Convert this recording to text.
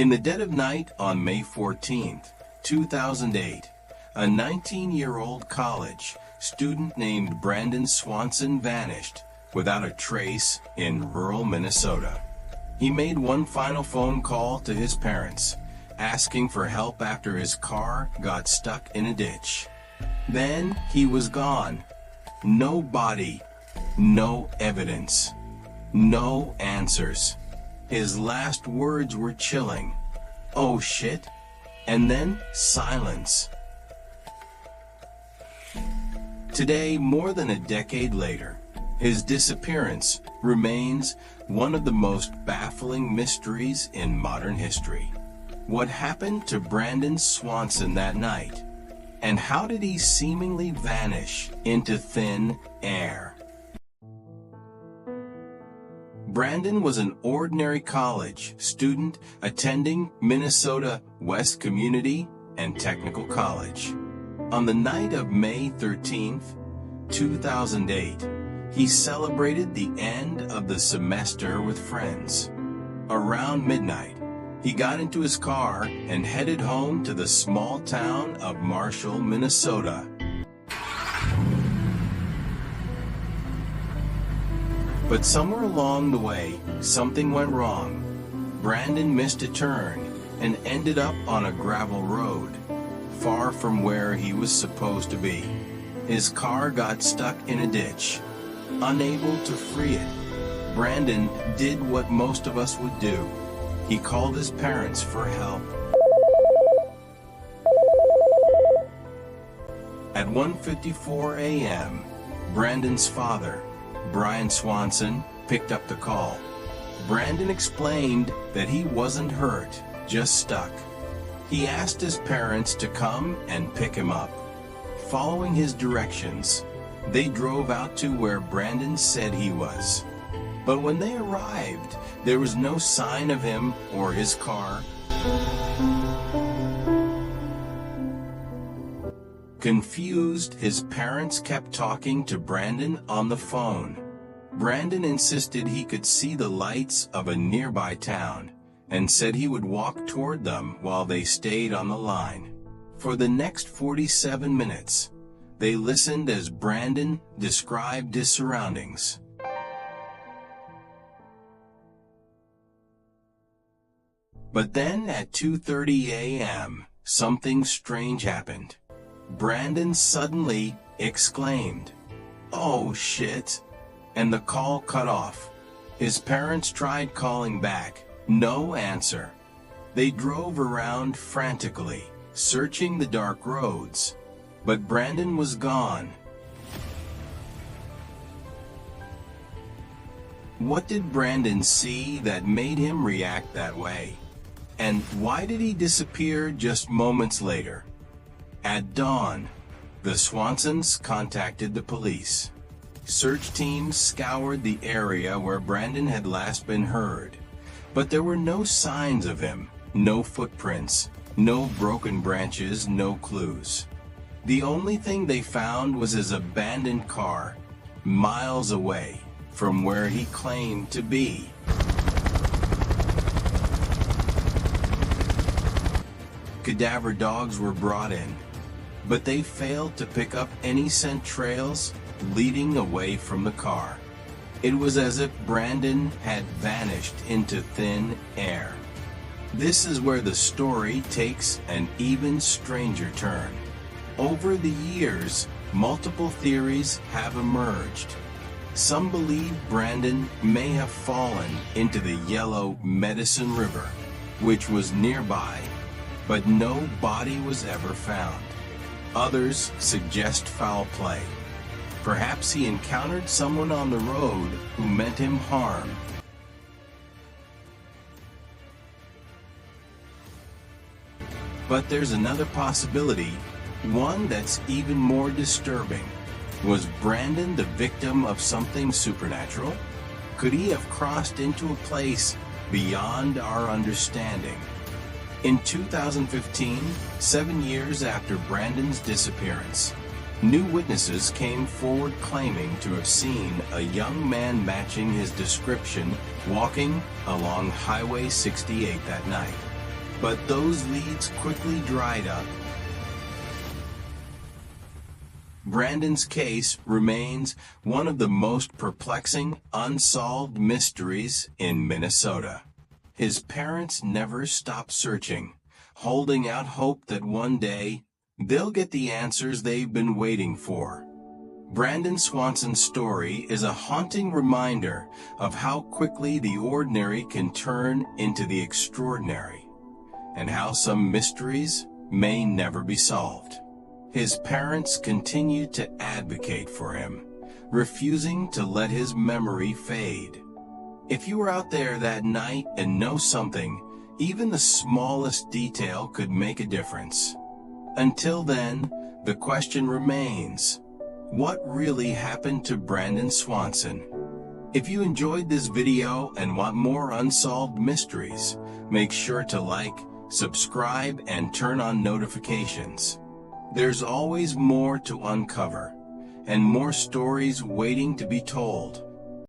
In the dead of night on May 14, 2008, a 19-year-old college student named Brandon Swanson vanished without a trace in rural Minnesota. He made one final phone call to his parents, asking for help after his car got stuck in a ditch. Then he was gone. No body, no evidence, no answers. His last words were chilling. "Oh shit," and then silence. Today, more than a decade later, his disappearance remains one of the most baffling mysteries in modern history. What happened to Brandon Swanson that night? And how did he seemingly vanish into thin air? Brandon was an ordinary college student attending Minnesota West Community and Technical College. On the night of May 13, 2008, he celebrated the end of the semester with friends. Around midnight, he got into his car and headed home to the small town of Marshall, Minnesota. But somewhere along the way, something went wrong. Brandon missed a turn and ended up on a gravel road, far from where he was supposed to be. His car got stuck in a ditch. Unable to free it, Brandon did what most of us would do. He called his parents for help. At 1:54 a.m., Brandon's father, Brandon Swanson, picked up the call. Brandon explained that he wasn't hurt, just stuck. He asked his parents to come and pick him up. Following his directions, they drove out to where Brandon said he was. But when they arrived, there was no sign of him or his car. Confused, his parents kept talking to Brandon on the phone. Brandon insisted he could see the lights of a nearby town and said he would walk toward them while they stayed on the line. For the next 47 minutes, they listened as Brandon described his surroundings. But then at 2:30 a.m., something strange happened. Brandon suddenly exclaimed, "Oh shit," and the call cut off. His parents tried calling back, no answer. They drove around frantically, searching the dark roads, but Brandon was gone. What did Brandon see that made him react that way? And why did he disappear just moments later? At dawn, the Swansons contacted the police. Search teams scoured the area where Brandon had last been heard, but there were no signs of him, no footprints, no broken branches, no clues. The only thing they found was his abandoned car, miles away from where he claimed to be. Cadaver dogs were brought in, but they failed to pick up any scent trails leading away from the car. It was as if Brandon had vanished into thin air. This is where the story takes an even stranger turn. Over the years, multiple theories have emerged. Some believe Brandon may have fallen into the Yellow Medicine River, which was nearby, but no body was ever found. Others suggest foul play. Perhaps he encountered someone on the road who meant him harm. But there's another possibility, one that's even more disturbing. Was Brandon the victim of something supernatural? Could he have crossed into a place beyond our understanding? In 2015, 7 years after Brandon's disappearance, new witnesses came forward claiming to have seen a young man matching his description walking along Highway 68 that night. But those leads quickly dried up. Brandon's case remains one of the most perplexing unsolved mysteries in Minnesota. His parents never stop searching, holding out hope that one day they'll get the answers they've been waiting for. Brandon Swanson's story is a haunting reminder of how quickly the ordinary can turn into the extraordinary, and how some mysteries may never be solved. His parents continued to advocate for him, refusing to let his memory fade. If you were out there that night and know something, even the smallest detail could make a difference. Until then, the question remains, what really happened to Brandon Swanson? If you enjoyed this video and want more unsolved mysteries, make sure to like, subscribe, and turn on notifications. There's always more to uncover, and more stories waiting to be told.